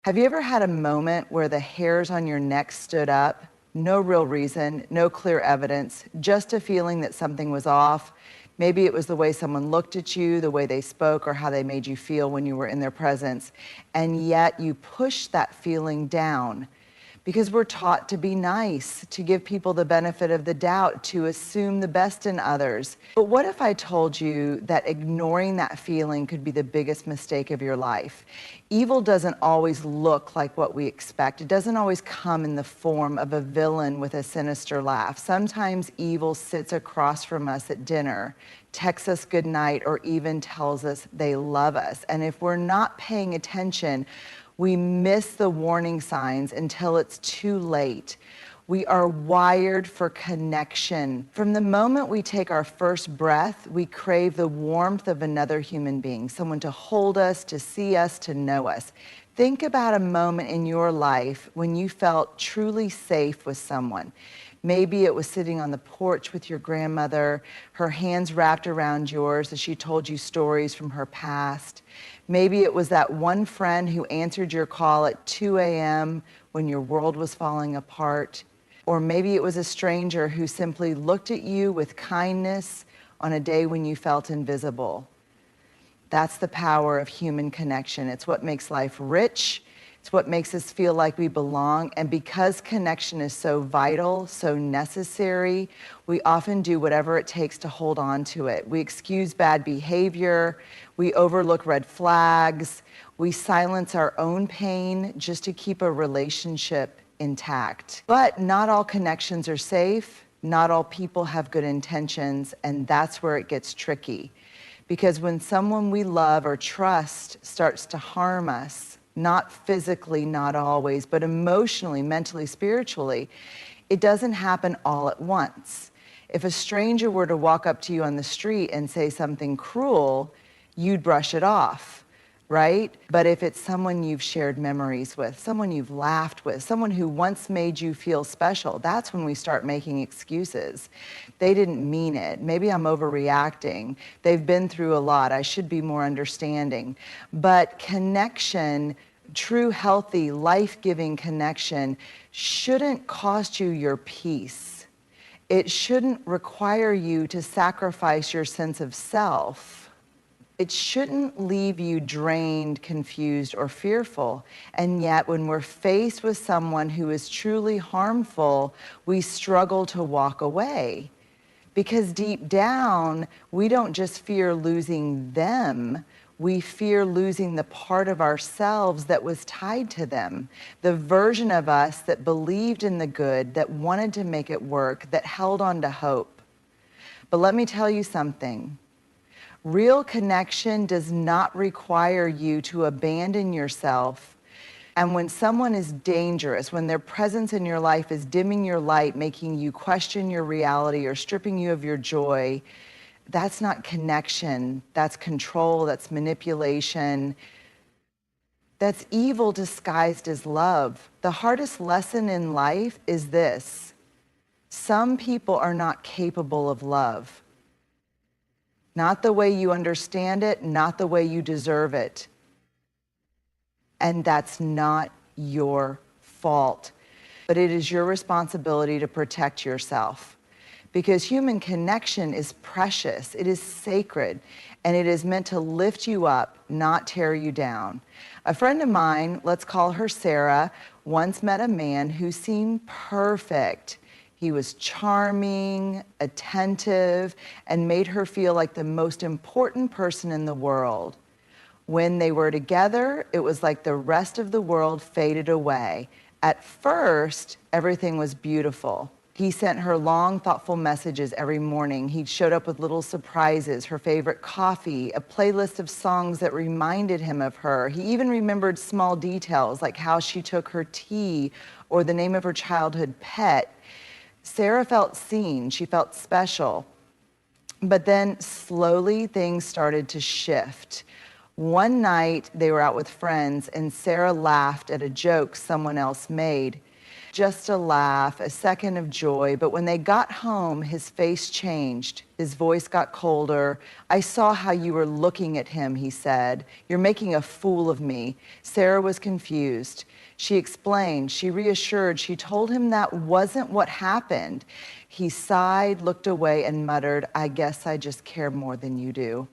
Have you ever had a moment where the hairs on your neck stood up? No real reason, no clear evidence, just a feeling that something was off. Maybe it was the way someone looked at you, the way they spoke, or how they made you feel when you were in their presence. And yet you pushed that feeling down because we're taught to be nice, to give people the benefit of the doubt, to assume the best in others. But what if I told you that ignoring that feeling could be the biggest mistake of your life? Evil doesn't always look like what we expect. It doesn't always come in the form of a villain with a sinister laugh. Sometimes evil sits across from us at dinner, texts us goodnight, or even tells us they love us. And if we're not paying attention, we miss the warning signs until it's too late. We are wired for connection. From the moment we take our first breath, we crave the warmth of another human being, someone to hold us, to see us, to know us. Think about a moment in your life when you felt truly safe with someone. Maybe it was sitting on the porch with your grandmother, her hands wrapped around yours as she told you stories from her past. Maybe it was that one friend who answered your call at 2 a.m. when your world was falling apart. Or maybe it was a stranger who simply looked at you with kindness on a day when you felt invisible. That's the power of human connection. It's what makes life rich. It's what makes us feel like we belong. And because connection is so vital, so necessary, we often do whatever it takes to hold on to it. We excuse bad behavior. We overlook red flags. We silence our own pain just to keep a relationship intact. But not all connections are safe. Not all people have good intentions. And that's where it gets tricky. Because when someone we love or trust starts to harm us, not physically, not always, but emotionally, mentally, spiritually, it doesn't happen all at once. If a stranger were to walk up to you on the street and say something cruel, you'd brush it off, right? But if it's someone you've shared memories with, someone you've laughed with, someone who once made you feel special, that's when we start making excuses. They didn't mean it. Maybe I'm overreacting. They've been through a lot. I should be more understanding. But connection, true, healthy, life-giving connection shouldn't cost you your peace. It shouldn't require you to sacrifice your sense of self. It shouldn't leave you drained, confused, or fearful. And yet, when we're faced with someone who is truly harmful, we struggle to walk away. Because deep down, we don't just fear losing them, we fear losing the part of ourselves that was tied to them, the version of us that believed in the good, that wanted to make it work, that held on to hope. But let me tell you something. Real connection does not require you to abandon yourself. And when someone is dangerous, when their presence in your life is dimming your light, making you question your reality or stripping you of your joy, that's not connection. That's control, that's manipulation. That's evil disguised as love. The hardest lesson in life is this: some people are not capable of love. Not the way you understand it, not the way you deserve it. And that's not your fault. But it is your responsibility to protect yourself. Because human connection is precious, it is sacred, and it is meant to lift you up, not tear you down. A friend of mine, let's call her Sarah, once met a man who seemed perfect. He was charming, attentive, and made her feel like the most important person in the world. When they were together, it was like the rest of the world faded away. At first, everything was beautiful. He sent her long, thoughtful messages every morning. He showed up with little surprises, her favorite coffee, a playlist of songs that reminded him of her. He even remembered small details like how she took her tea or the name of her childhood pet. Sarah felt seen, she felt special. But then slowly things started to shift. One night they were out with friends and Sarah laughed at a joke someone else made. just a laugh, a second of joy. But when they got home, his face changed. His voice got colder. I saw how you were looking at him, he said. You're making a fool of me. Sarah was confused. She explained, she reassured, she told him that wasn't what happened. He sighed, looked away, and muttered, I guess I just care more than you do.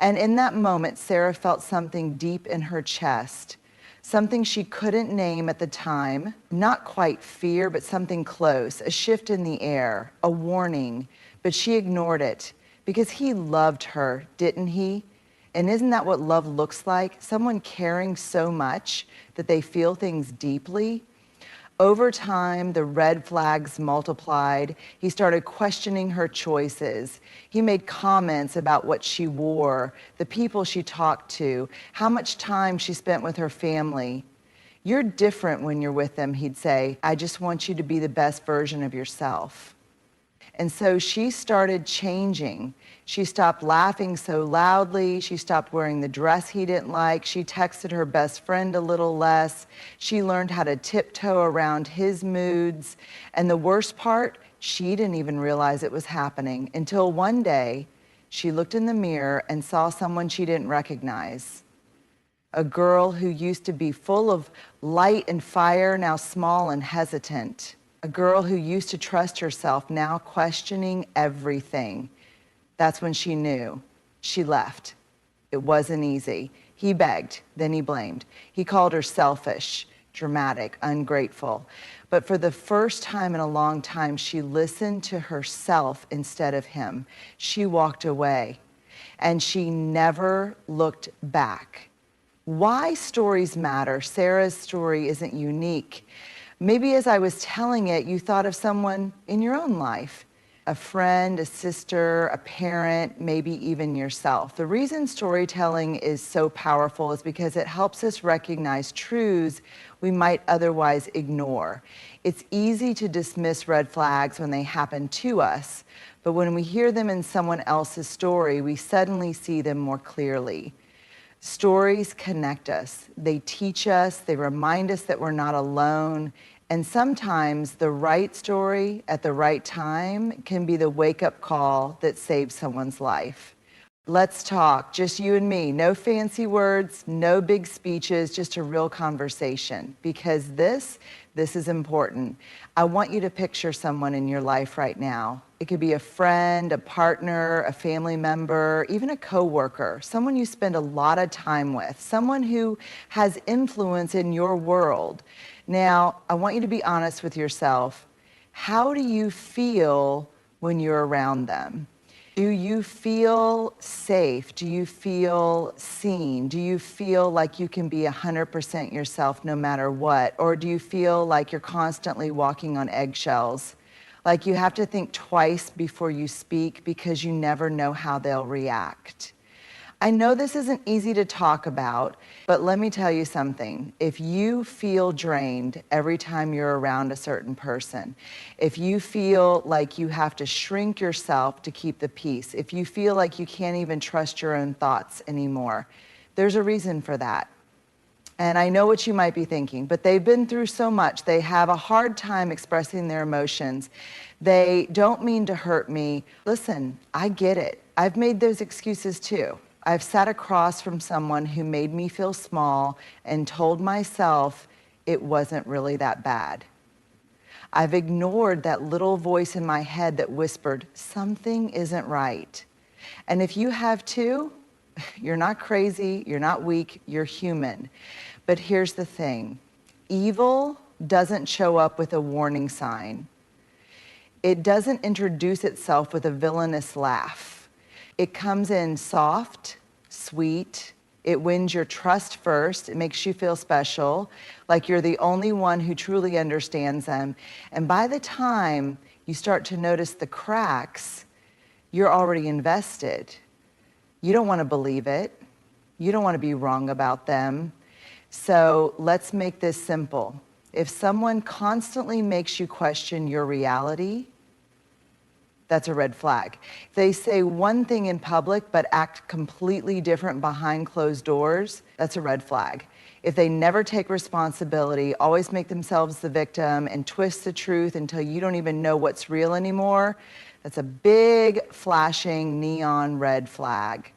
And in that moment, Sarah felt something deep in her chest, something she couldn't name at the time, not quite fear, but something close, a shift in the air, a warning, but she ignored it because he loved her, didn't he? And isn't that what love looks like? Someone caring so much that they feel things deeply. Over time, the red flags multiplied. He started questioning her choices. He made comments about what she wore, the people she talked to, how much time she spent with her family. You're different when you're with them, he'd say. I just want you to be the best version of yourself. And so she started changing. She stopped laughing so loudly. She stopped wearing the dress he didn't like. She texted her best friend a little less. She learned how to tiptoe around his moods. And the worst part, she didn't even realize it was happening until one day she looked in the mirror and saw someone she didn't recognize. A girl who used to be full of light and fire, now small and hesitant. A girl who used to trust herself, now questioning everything. That's when she knew. She left. It wasn't easy. He begged, then he blamed. He called her selfish, dramatic, ungrateful. But for the first time in a long time, she listened to herself instead of him. She walked away, and she never looked back. Why stories matter? Sarah's story isn't unique. Maybe as I was telling it, you thought of someone in your own life, a friend, a sister, a parent, maybe even yourself. The reason storytelling is so powerful is because it helps us recognize truths we might otherwise ignore. It's easy to dismiss red flags when they happen to us, but when we hear them in someone else's story, we suddenly see them more clearly. Stories connect us. They teach us, they remind us that we're not alone, and sometimes the right story at the right time can be the wake-up call that saves someone's life. Let's talk, just you and me. No fancy words, no big speeches, just a real conversation. Because this is important. I want you to picture someone in your life right now. It could be a friend, a partner, a family member, even a coworker, someone you spend a lot of time with, someone who has influence in your world. Now, I want you to be honest with yourself. How do you feel when you're around them? Do you feel safe? Do you feel seen? Do you feel like you can be 100% yourself no matter what? Or do you feel like you're constantly walking on eggshells? Like you have to think twice before you speak because you never know how they'll react. I know this isn't easy to talk about, but let me tell you something. If you feel drained every time you're around a certain person, if you feel like you have to shrink yourself to keep the peace, if you feel like you can't even trust your own thoughts anymore, there's a reason for that. And I know what you might be thinking, but they've been through so much. They have a hard time expressing their emotions. They don't mean to hurt me. Listen, I get it. I've made those excuses too. I've sat across from someone who made me feel small and told myself it wasn't really that bad. I've ignored that little voice in my head that whispered, something isn't right. And if you have too, you're not crazy, you're not weak, you're human. But here's the thing, evil doesn't show up with a warning sign. It doesn't introduce itself with a villainous laugh. It comes in soft, sweet. It wins your trust first. It makes you feel special, like you're the only one who truly understands them. And by the time you start to notice the cracks, you're already invested. You don't want to believe it. You don't want to be wrong about them. So let's make this simple. If someone constantly makes you question your reality, that's a red flag. If they say one thing in public but act completely different behind closed doors, that's a red flag. if they never take responsibility, always make themselves the victim and twist the truth until you don't even know what's real anymore, that's a big flashing neon red flag.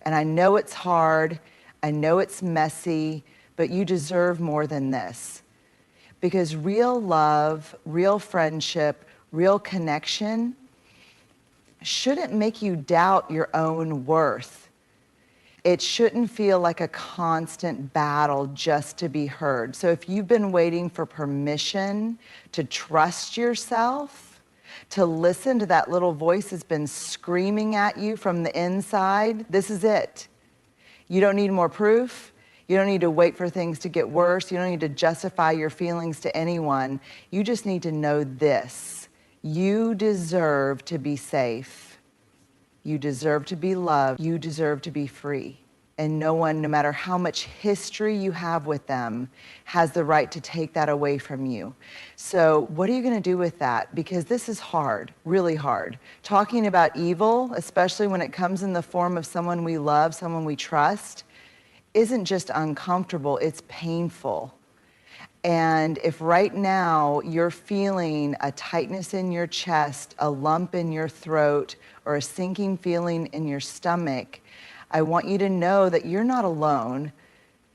And I know it's hard, I know it's messy, but you deserve more than this. Because real love, real friendship, real connection shouldn't make you doubt your own worth. It shouldn't feel like a constant battle just to be heard. So if you've been waiting for permission to trust yourself, to listen to that little voice that's been screaming at you from the inside, this is it. You don't need more proof. You don't need to wait for things to get worse. You don't need to justify your feelings to anyone. You just need to know this. You deserve to be safe. You deserve to be loved. You deserve to be free. And no one, no matter how much history you have with them, has the right to take that away from you. So what are you going to do with that? Because this is hard, really hard. Talking about evil, especially when it comes in the form of someone we love, someone we trust, isn't just uncomfortable, it's painful. And if right now you're feeling a tightness in your chest, a lump in your throat, or a sinking feeling in your stomach, I want you to know that you're not alone.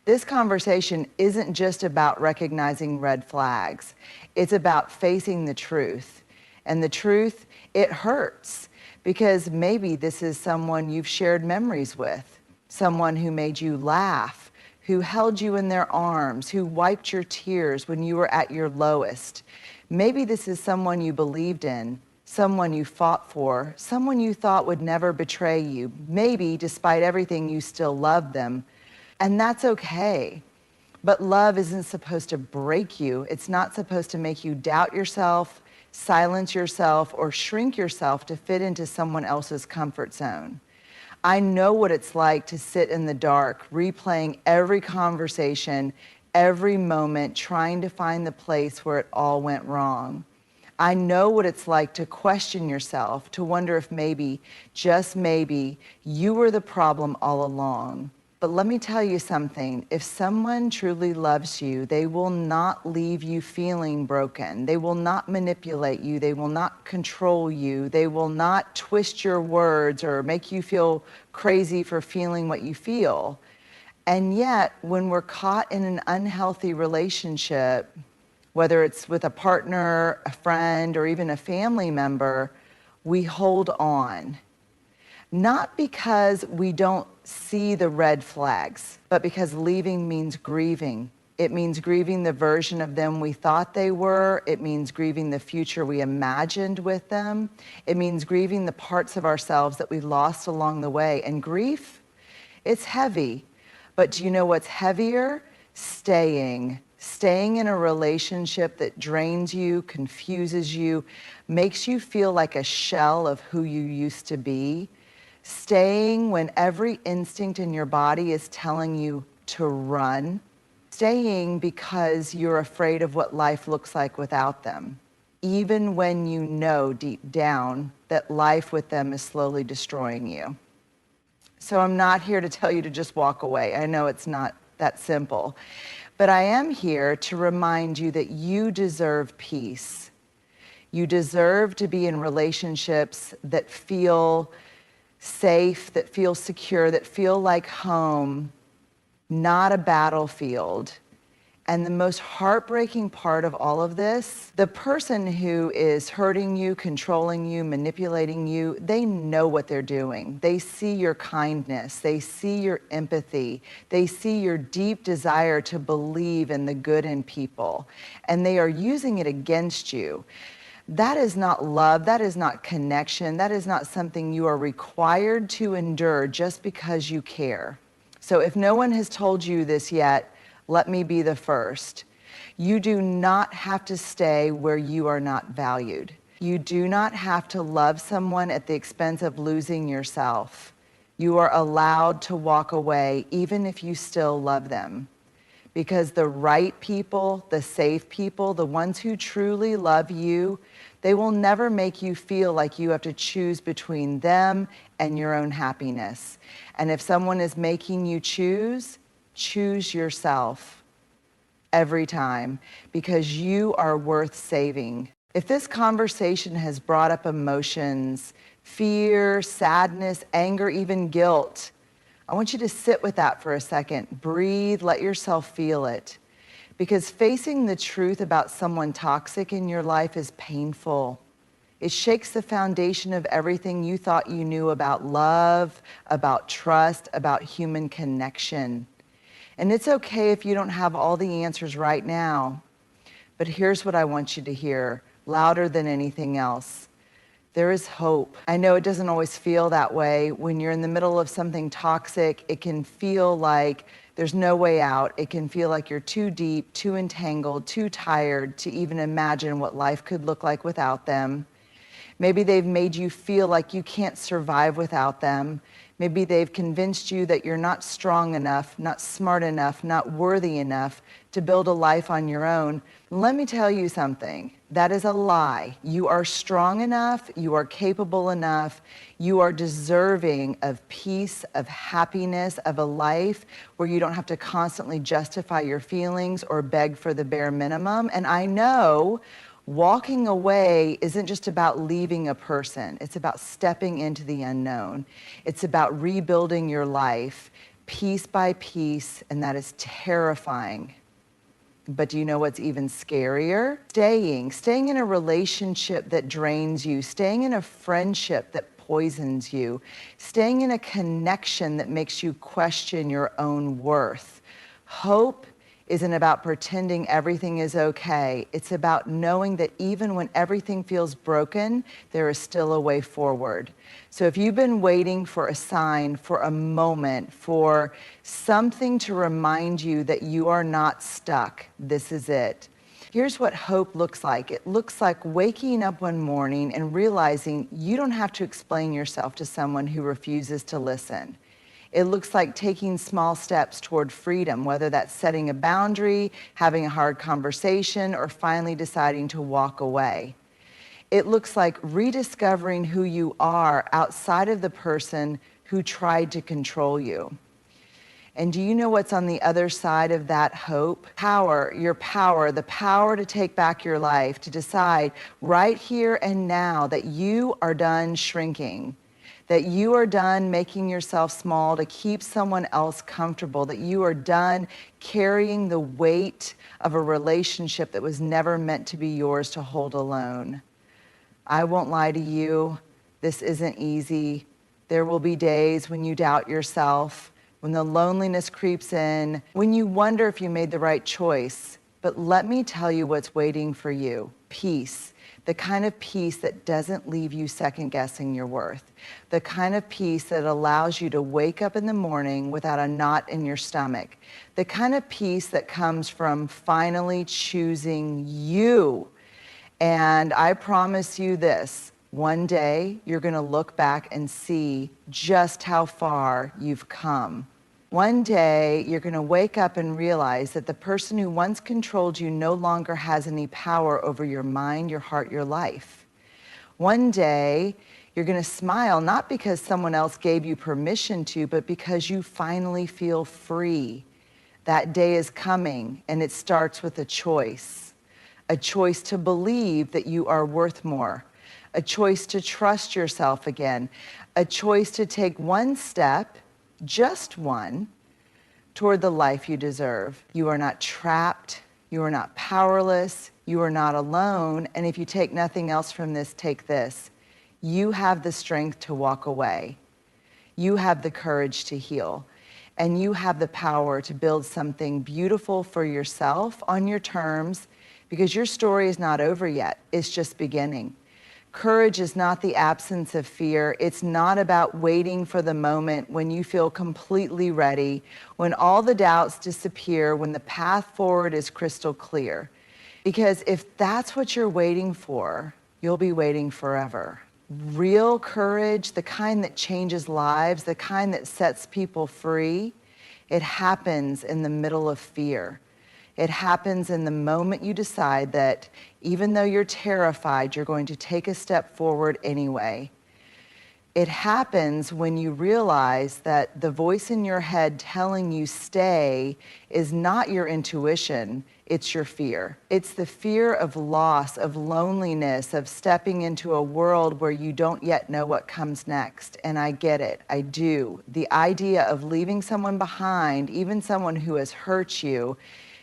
This conversation isn't just about recognizing red flags. It's about facing the truth. And the truth, it hurts, because maybe this is someone you've shared memories with, someone who made you laugh, who held you in their arms, who wiped your tears when you were at your lowest. Maybe this is someone you believed in, someone you fought for, someone you thought would never betray you. Maybe, despite everything, you still love them. And that's okay. But love isn't supposed to break you. It's not supposed to make you doubt yourself, silence yourself, or shrink yourself to fit into someone else's comfort zone. I know what it's like to sit in the dark, replaying every conversation, every moment, trying to find the place where it all went wrong. I know what it's like to question yourself, to wonder if maybe, just maybe, you were the problem all along. But let me tell you something. If someone truly loves you, they will not leave you feeling broken. They will not manipulate you. They will not control you. They will not twist your words or make you feel crazy for feeling what you feel. And yet, when we're caught in an unhealthy relationship, whether it's with a partner, a friend, or even a family member, we hold on. Not because we don't see the red flags, but because leaving means grieving. It means grieving the version of them we thought they were. It means grieving the future we imagined with them. It means grieving the parts of ourselves that we lost along the way. And grief, it's heavy. But do you know what's heavier? Staying. Staying in a relationship that drains you, confuses you, makes you feel like a shell of who you used to be. Staying when every instinct in your body is telling you to run. Staying because you're afraid of what life looks like without them, even when you know deep down that life with them is slowly destroying you. So I'm not here to tell you to just walk away. I know it's not that simple. But I am here to remind you that you deserve peace. You deserve to be in relationships that feel safe, that feel secure, that feel like home, not a battlefield. And the most heartbreaking part of all of this, the person who is hurting you, controlling you, manipulating you, they know what they're doing. They see your kindness. They see your empathy. They see your deep desire to believe in the good in people. And they are using it against you. That is not love. That is not connection. That is not something you are required to endure just because you care. So if no one has told you this yet, let me be the first. You do not have to stay where you are not valued. You do not have to love someone at the expense of losing yourself. You are allowed to walk away even if you still love them. Because the right people, the safe people, the ones who truly love you, they will never make you feel like you have to choose between them and your own happiness. And if someone is making you choose, choose yourself every time because you are worth saving. If this conversation has brought up emotions, fear, sadness, anger, even guilt, I want you to sit with that for a second. Breathe, let yourself feel it. Because facing the truth about someone toxic in your life is painful. It shakes the foundation of everything you thought you knew about love, about trust, about human connection. And it's okay if you don't have all the answers right now. But here's what I want you to hear, louder than anything else. There is hope. I know it doesn't always feel that way. When you're in the middle of something toxic, it can feel like there's no way out. It can feel like you're too deep, too entangled, too tired to even imagine what life could look like without them. Maybe they've made you feel like you can't survive without them. Maybe they've convinced you that you're not strong enough, not smart enough, not worthy enough to build a life on your own. Let me tell you something. That is a lie. You are strong enough. You are capable enough. You are deserving of peace, of happiness, of a life where you don't have to constantly justify your feelings or beg for the bare minimum. And I know walking away isn't just about leaving a person. It's about stepping into the unknown. It's about rebuilding your life piece by piece, and that is terrifying. But do you know what's even scarier? Staying in a relationship that drains you, staying in a friendship that poisons you, staying in a connection that makes you question your own worth. Hope isn't about pretending everything is okay. It's about knowing that even when everything feels broken, there is still a way forward. So if you've been waiting for a sign, for a moment, for something to remind you that you are not stuck, this is it. Here's what hope looks like. It looks like waking up one morning and realizing you don't have to explain yourself to someone who refuses to listen. It looks like taking small steps toward freedom, whether that's setting a boundary, having a hard conversation, or finally deciding to walk away. It looks like rediscovering who you are outside of the person who tried to control you. And do you know what's on the other side of that hope? Power, your power, the power to take back your life, to decide right here and now that you are done shrinking, that you are done making yourself small to keep someone else comfortable, that you are done carrying the weight of a relationship that was never meant to be yours to hold alone. I won't lie to you, this isn't easy. There will be days when you doubt yourself, when the loneliness creeps in, when you wonder if you made the right choice. But let me tell you what's waiting for you. Peace. The kind of peace that doesn't leave you second-guessing your worth. The kind of peace that allows you to wake up in the morning without a knot in your stomach. The kind of peace that comes from finally choosing you. And I promise you this, one day you're going to look back and see just how far you've come. One day you're going to wake up and realize that the person who once controlled you no longer has any power over your mind, your heart, your life. One day you're going to smile not because someone else gave you permission to, but because you finally feel free. That day is coming, and it starts with a choice. A choice to believe that you are worth more. A choice to trust yourself again. A choice to take one step, just one, toward the life you deserve. You are not trapped. You are not powerless. You are not alone. And if you take nothing else from this, take this. You have the strength to walk away. You have the courage to heal. And you have the power to build something beautiful for yourself on your terms, because your story is not over yet. It's just beginning. Courage is not the absence of fear. It's not about waiting for the moment when you feel completely ready, when all the doubts disappear, when the path forward is crystal clear. Because if that's what you're waiting for, you'll be waiting forever. Real courage, the kind that changes lives, the kind that sets people free, it happens in the middle of fear. It happens in the moment you decide that even though you're terrified, you're going to take a step forward anyway. It happens when you realize that the voice in your head telling you stay is not your intuition, it's your fear. It's the fear of loss, of loneliness, of stepping into a world where you don't yet know what comes next. And I get it, I do. The idea of leaving someone behind, even someone who has hurt you,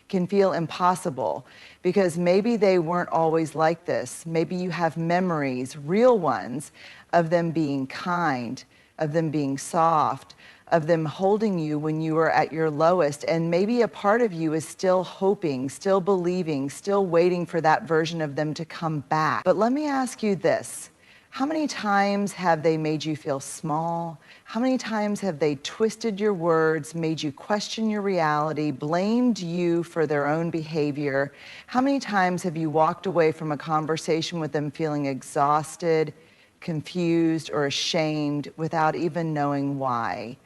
can feel impossible because maybe they weren't always like this. Maybe you have memories, real ones, of them being kind, of them being soft, of them holding you when you were at your lowest. And maybe a part of you is still hoping, still believing, still waiting for that version of them to come back. But let me ask you this. How many times have they made you feel small? How many times have they twisted your words, made you question your reality, blamed you for their own behavior? How many times have you walked away from a conversation with them feeling exhausted, confused, or ashamed without even knowing why?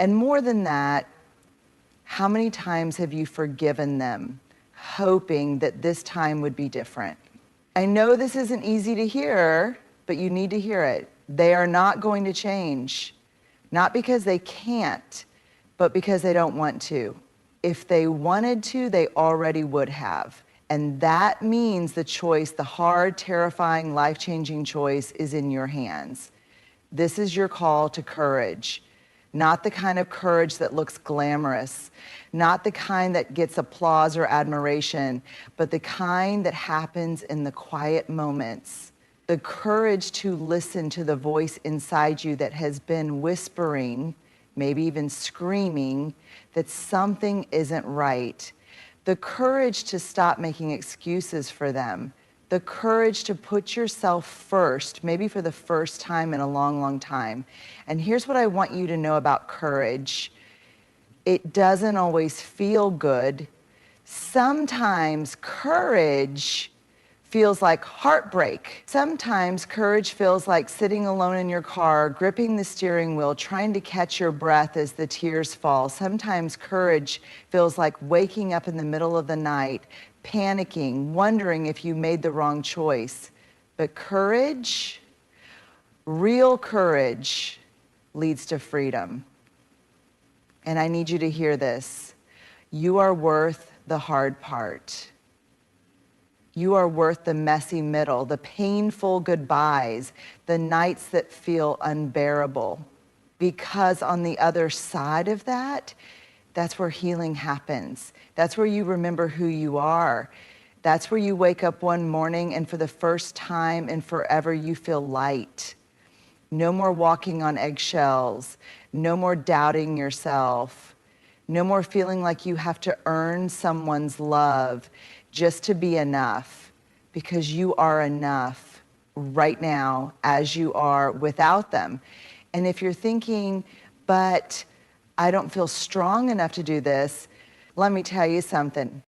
And more than that, how many times have you forgiven them, hoping that this time would be different? I know this isn't easy to hear, but you need to hear it. They are not going to change, not because they can't, but because they don't want to. If they wanted to, they already would have. And that means the choice, the hard, terrifying, life-changing choice is in your hands. This is your call to courage, not the kind of courage that looks glamorous, not the kind that gets applause or admiration, but the kind that happens in the quiet moments. The courage to listen to the voice inside you that has been whispering, maybe even screaming, that something isn't right. The courage to stop making excuses for them. The courage to put yourself first, maybe for the first time in a long, long time. And here's what I want you to know about courage. It doesn't always feel good. Sometimes courage feels like heartbreak. Sometimes courage feels like sitting alone in your car, gripping the steering wheel, trying to catch your breath as the tears fall. Sometimes courage feels like waking up in the middle of the night, panicking, wondering if you made the wrong choice. But courage, real courage, leads to freedom. And I need you to hear this. You are worth the hard part. You are worth the messy middle, the painful goodbyes, the nights that feel unbearable. Because on the other side of that, that's where healing happens. That's where you remember who you are. That's where you wake up one morning and for the first time in forever, you feel light. No more walking on eggshells. No more doubting yourself. No more feeling like you have to earn someone's love just to be enough, because you are enough right now as you are without them. And if you're thinking, but I don't feel strong enough to do this, let me tell you something.